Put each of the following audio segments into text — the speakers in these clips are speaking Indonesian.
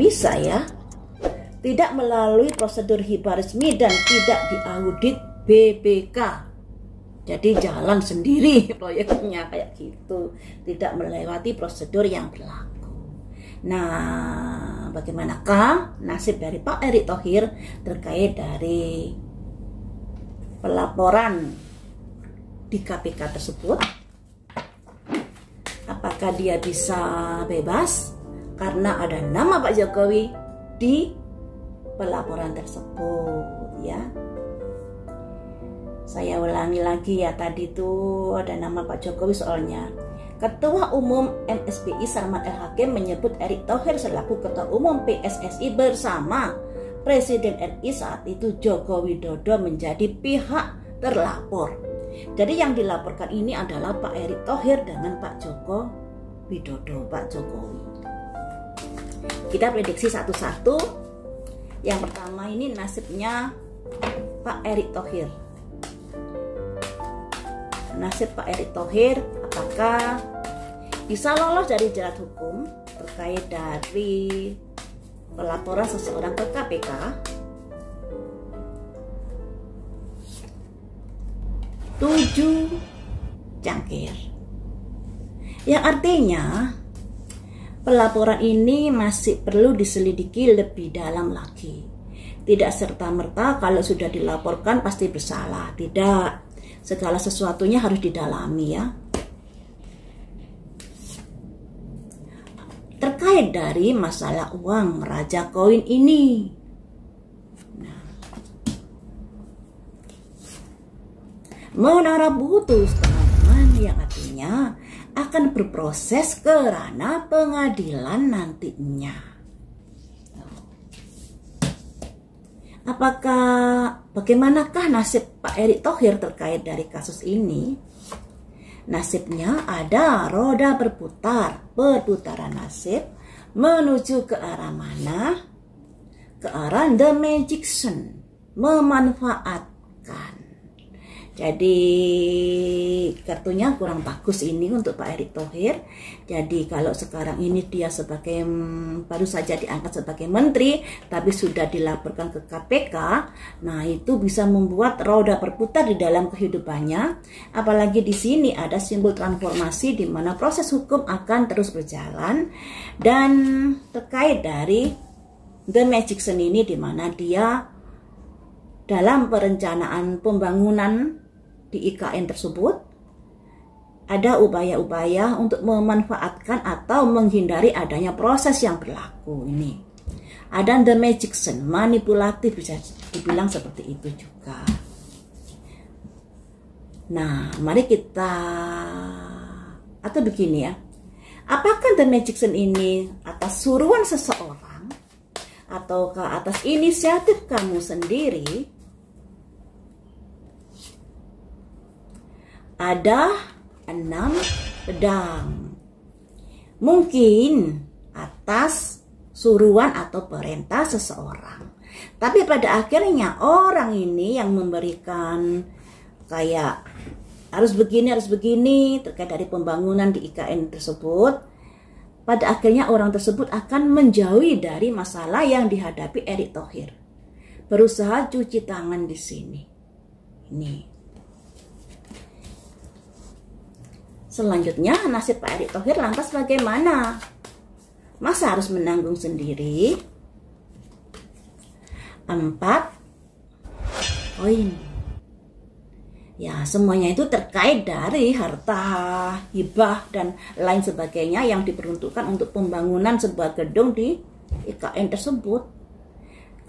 bisa ya? Tidak melalui prosedur hibah resmi dan tidak diaudit BPK. Jadi jalan sendiri proyeknya kayak gitu, tidak melewati prosedur yang berlaku. Nah, bagaimanakah nasib dari Pak Erick Thohir terkait dari pelaporan di KPK tersebut? Apakah dia bisa bebas karena ada nama Pak Jokowi di pelaporan tersebut ya? Saya ulangi lagi ya, tadi tuh ada nama Pak Jokowi soalnya. Ketua Umum MSPI Sarman El Hakim menyebut Erick Thohir selaku Ketua Umum PSSI bersama Presiden RI saat itu Joko Widodo menjadi pihak terlapor. Jadi yang dilaporkan ini adalah Pak Erick Thohir dengan Pak Joko Widodo, Pak Jokowi. Kita prediksi satu-satu. Yang pertama ini nasibnya Pak Erick Thohir. Nasib Pak Erick Thohir apakah bisa lolos dari jerat hukum terkait dari pelaporan seseorang ke KPK? Tujuh cangkir. Yang artinya pelaporan ini masih perlu diselidiki lebih dalam lagi. Tidak serta-merta kalau sudah dilaporkan pasti bersalah. Tidak. Segala sesuatunya harus didalami ya. Terkait dari masalah uang Raja Koin ini. Nah, Menara putus teman-teman, yang artinya akan berproses ke ranah pengadilan nantinya. Bagaimanakah nasib Pak Erick Thohir terkait dari kasus ini? Nasibnya ada roda berputar, perputaran nasib menuju ke arah mana? Ke arah The Magician, memanfaatkan. Jadi kartunya kurang bagus ini untuk Pak Erick Thohir. Jadi kalau sekarang ini dia sebagai baru saja diangkat sebagai menteri, tapi sudah dilaporkan ke KPK, nah itu bisa membuat roda berputar di dalam kehidupannya. Apalagi di sini ada simbol transformasi di mana proses hukum akan terus berjalan. Dan terkait dari The Magician ini di mana dia dalam perencanaan pembangunan di IKN tersebut ada upaya-upaya untuk memanfaatkan atau menghindari adanya proses yang berlaku ini. Ada The Magician, manipulatif bisa dibilang seperti itu juga. Nah, mari kita atau begini ya. Apakah The Magician ini atas suruhan seseorang ataukah atas inisiatif kamu sendiri? Ada 6 pedang. Mungkin atas suruhan atau perintah seseorang. Tapi pada akhirnya orang ini yang memberikan kayak harus begini terkait dari pembangunan di IKN tersebut. Pada akhirnya orang tersebut akan menjauhi dari masalah yang dihadapi Erick Thohir. Berusaha cuci tangan di sini. Ini. Selanjutnya nasib Pak Erick Thohir lantas bagaimana? Masa harus menanggung sendiri? 4 koin. Ya, semuanya itu terkait dari harta, hibah, dan lain sebagainya yang diperuntukkan untuk pembangunan sebuah gedung di IKN tersebut.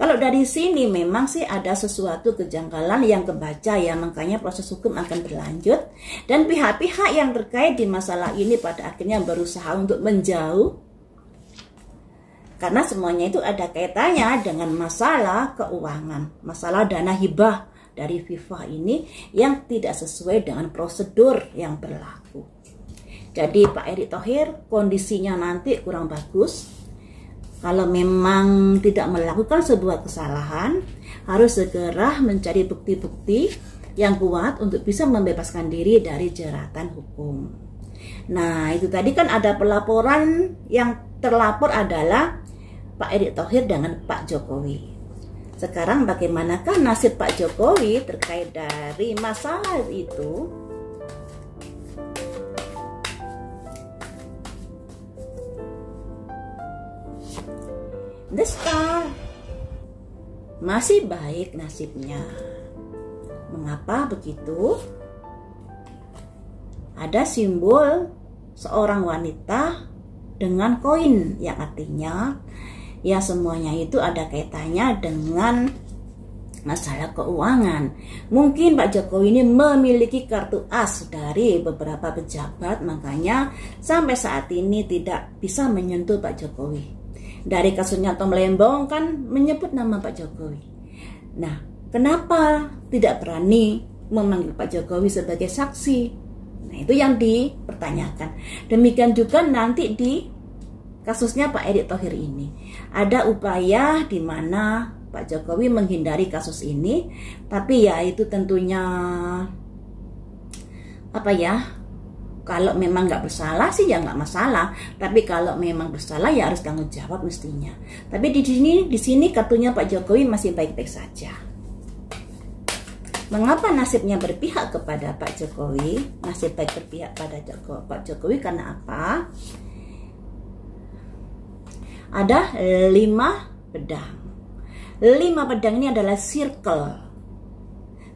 Kalau dari sini memang sih ada sesuatu kejanggalan yang kebaca ya, makanya proses hukum akan berlanjut. Dan pihak-pihak yang terkait di masalah ini pada akhirnya berusaha untuk menjauh. Karena semuanya itu ada kaitannya dengan masalah keuangan, masalah dana hibah dari FIFA ini yang tidak sesuai dengan prosedur yang berlaku. Jadi Pak Erick Thohir kondisinya nanti kurang bagus. Kalau memang tidak melakukan sebuah kesalahan, harus segera mencari bukti-bukti yang kuat untuk bisa membebaskan diri dari jeratan hukum. Nah, itu tadi kan ada pelaporan yang terlapor adalah Pak Erick Thohir dengan Pak Jokowi. Sekarang bagaimanakah nasib Pak Jokowi terkait dari masalah itu? The Star masih baik nasibnya. Mengapa begitu? Ada simbol seorang wanita dengan koin, yang artinya ya semuanya itu ada kaitannya dengan masalah keuangan. Mungkin Pak Jokowi ini memiliki kartu as dari beberapa pejabat, makanya sampai saat ini tidak bisa menyentuh Pak Jokowi. Dari kasusnya Tom Lembong kan menyebut nama Pak Jokowi. Nah, kenapa tidak berani memanggil Pak Jokowi sebagai saksi? Nah, itu yang dipertanyakan. Demikian juga nanti di kasusnya Pak Erick Thohir ini. Ada upaya di mana Pak Jokowi menghindari kasus ini, tapi ya itu tentunya apa ya? Kalau memang nggak bersalah sih ya nggak masalah, tapi kalau memang bersalah ya harus tanggung jawab mestinya. Tapi di sini kartunya Pak Jokowi masih baik-baik saja. Mengapa nasibnya berpihak kepada Pak Jokowi? Nasib baik berpihak pada Pak Jokowi karena apa? Ada 5 pedang. 5 pedang ini adalah circle.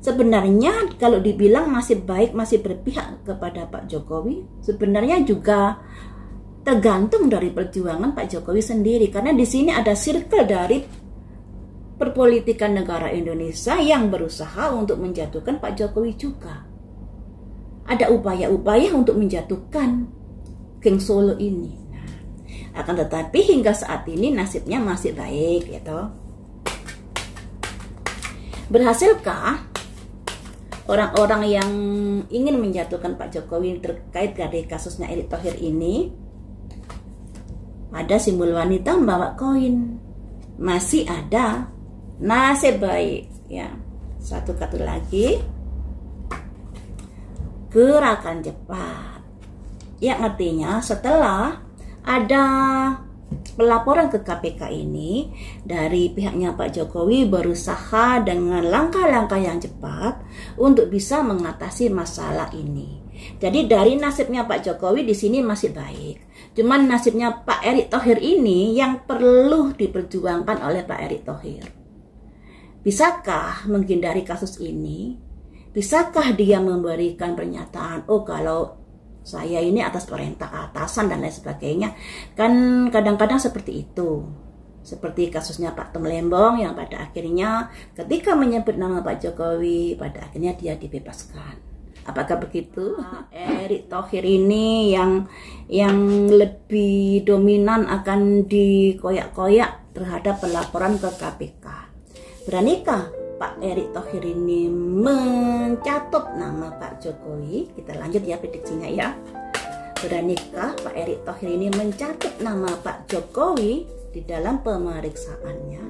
Sebenarnya kalau dibilang nasib baik masih berpihak kepada Pak Jokowi, sebenarnya juga tergantung dari perjuangan Pak Jokowi sendiri. Karena di sini ada circle dari perpolitikan negara Indonesia yang berusaha untuk menjatuhkan Pak Jokowi juga. Ada upaya-upaya untuk menjatuhkan geng Solo ini. Akan tetapi hingga saat ini nasibnya masih baik, gitu. Berhasilkah orang-orang yang ingin menjatuhkan Pak Jokowi terkait dari kasusnya Erick Thohir ini? Ada simbol wanita membawa koin. Masih ada nasib baik, ya. Satu kartu lagi, gerakan cepat, yang artinya setelah ada pelaporan ke KPK ini, dari pihaknya Pak Jokowi berusaha dengan langkah-langkah yang cepat untuk bisa mengatasi masalah ini. Jadi dari nasibnya Pak Jokowi di sini masih baik. Cuman nasibnya Pak Erick Thohir ini yang perlu diperjuangkan oleh Pak Erick Thohir. Bisakah menghindari kasus ini? Bisakah dia memberikan pernyataan, oh kalau saya ini atas perintah atasan dan lain sebagainya? Kan kadang-kadang seperti itu. Seperti kasusnya Pak Tom Lembong yang pada akhirnya ketika menyebut nama Pak Jokowi, pada akhirnya dia dibebaskan. Apakah begitu? Erick Thohir ini yang lebih dominan akan dikoyak-koyak terhadap pelaporan ke KPK. Beranikah Pak Erick Thohir ini mencatut nama Pak Jokowi? Kita lanjut ya prediksinya ya. Beranikah Pak Erick Thohir ini mencatut nama Pak Jokowi di dalam pemeriksaannya?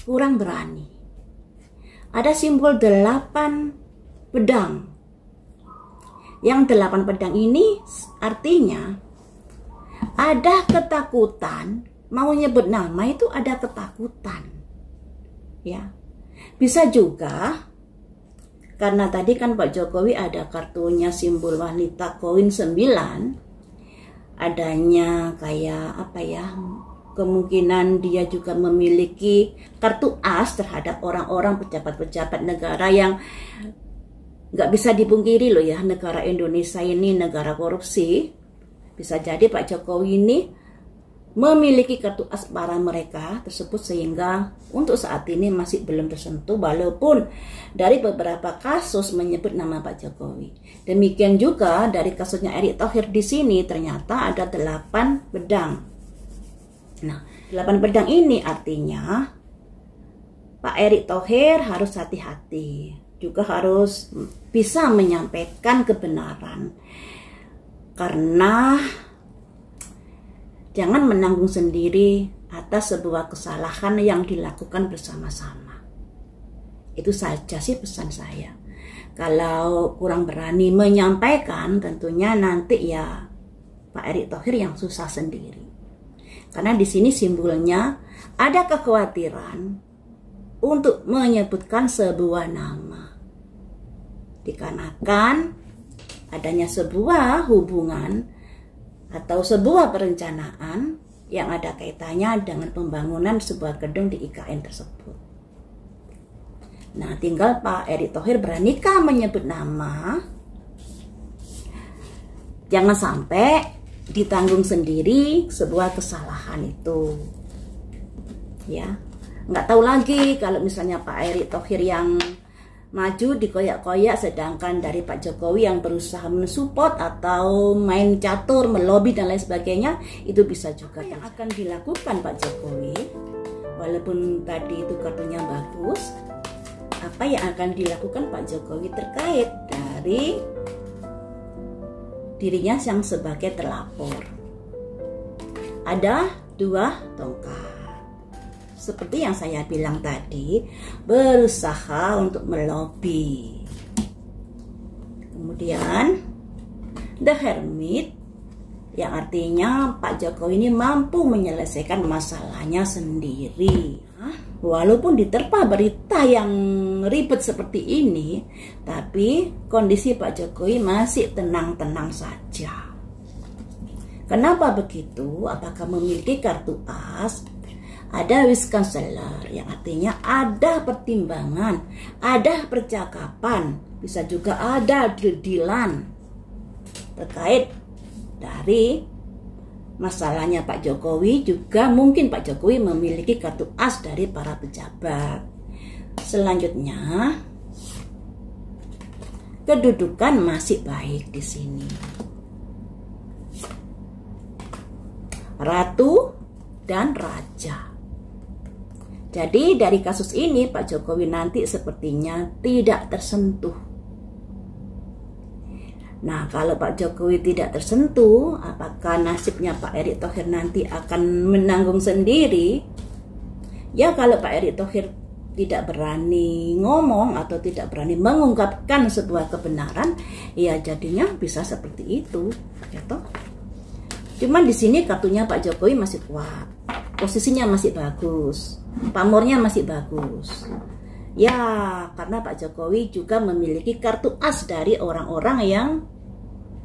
Kurang berani. Ada simbol 8 pedang. Yang 8 pedang ini artinya ada ketakutan. Mau nyebut nama itu ada ketakutan, ya. Bisa juga karena tadi kan Pak Jokowi ada kartunya simbol wanita koin 9, adanya kayak apa ya, kemungkinan dia juga memiliki kartu as terhadap orang-orang pejabat-pejabat negara yang nggak bisa dipungkiri loh ya, negara Indonesia ini negara korupsi. Bisa jadi Pak Jokowi ini memiliki kartu as para mereka tersebut sehingga untuk saat ini masih belum tersentuh walaupun dari beberapa kasus menyebut nama Pak Jokowi. Demikian juga dari kasusnya Erick Thohir di sini ternyata ada 8 pedang. Nah, 8 pedang ini artinya Pak Erick Thohir harus hati-hati, juga harus bisa menyampaikan kebenaran. Karena jangan menanggung sendiri atas sebuah kesalahan yang dilakukan bersama-sama. Itu saja sih pesan saya. Kalau kurang berani menyampaikan, tentunya nanti ya Pak Erick Thohir yang susah sendiri. Karena di sini simbolnya ada kekhawatiran untuk menyebutkan sebuah nama. Dikarenakan adanya sebuah hubungan atau sebuah perencanaan yang ada kaitannya dengan pembangunan sebuah gedung di IKN tersebut. Nah, tinggal Pak Erick Thohir beranikah menyebut nama? Jangan sampai ditanggung sendiri sebuah kesalahan itu. Ya, nggak tahu lagi kalau misalnya Pak Erick Thohir yang maju dikoyak-koyak, sedangkan dari Pak Jokowi yang berusaha mensupport atau main catur, melobi dan lain sebagainya, itu bisa juga yang akan dilakukan Pak Jokowi. Walaupun tadi itu kartunya bagus, apa yang akan dilakukan Pak Jokowi terkait dari dirinya yang sebagai terlapor? Ada 2 tongkat. Seperti yang saya bilang tadi, berusaha untuk melobi. Kemudian The Hermit, yang artinya Pak Jokowi ini mampu menyelesaikan masalahnya sendiri. Walaupun diterpa berita yang ribet seperti ini, tapi kondisi Pak Jokowi masih tenang-tenang saja. Kenapa begitu? Apakah memiliki kartu as? Ada Wisconsin, yang artinya ada pertimbangan, ada percakapan, bisa juga ada deal-dealan terkait dari masalahnya Pak Jokowi. Juga mungkin Pak Jokowi memiliki kartu as dari para pejabat. Selanjutnya, kedudukan masih baik di sini. Ratu dan raja. Jadi dari kasus ini Pak Jokowi nanti sepertinya tidak tersentuh. Nah, kalau Pak Jokowi tidak tersentuh, apakah nasibnya Pak Erick Thohir nanti akan menanggung sendiri? Ya, kalau Pak Erick Thohir tidak berani ngomong atau tidak berani mengungkapkan sebuah kebenaran, ya jadinya bisa seperti itu, ya toh. Cuman di sini kartunya Pak Jokowi masih kuat, posisinya masih bagus, pamornya masih bagus. Ya, karena Pak Jokowi juga memiliki kartu as dari orang-orang yang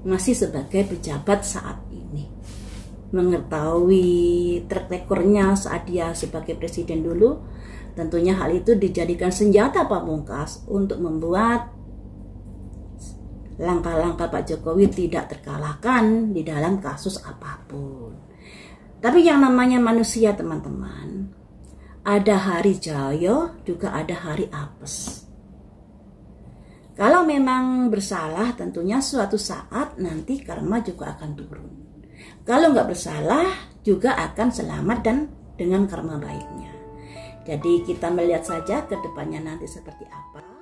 masih sebagai pejabat saat ini. Mengetahui track recordnya saat dia sebagai presiden dulu, tentunya hal itu dijadikan senjata pamungkas untuk membuat langkah-langkah Pak Jokowi tidak terkalahkan di dalam kasus apapun. Tapi yang namanya manusia, teman-teman, ada hari jaya, juga ada hari apes. Kalau memang bersalah, tentunya suatu saat nanti karma juga akan turun. Kalau nggak bersalah, juga akan selamat dan dengan karma baiknya. Jadi kita melihat saja ke depannya nanti seperti apa.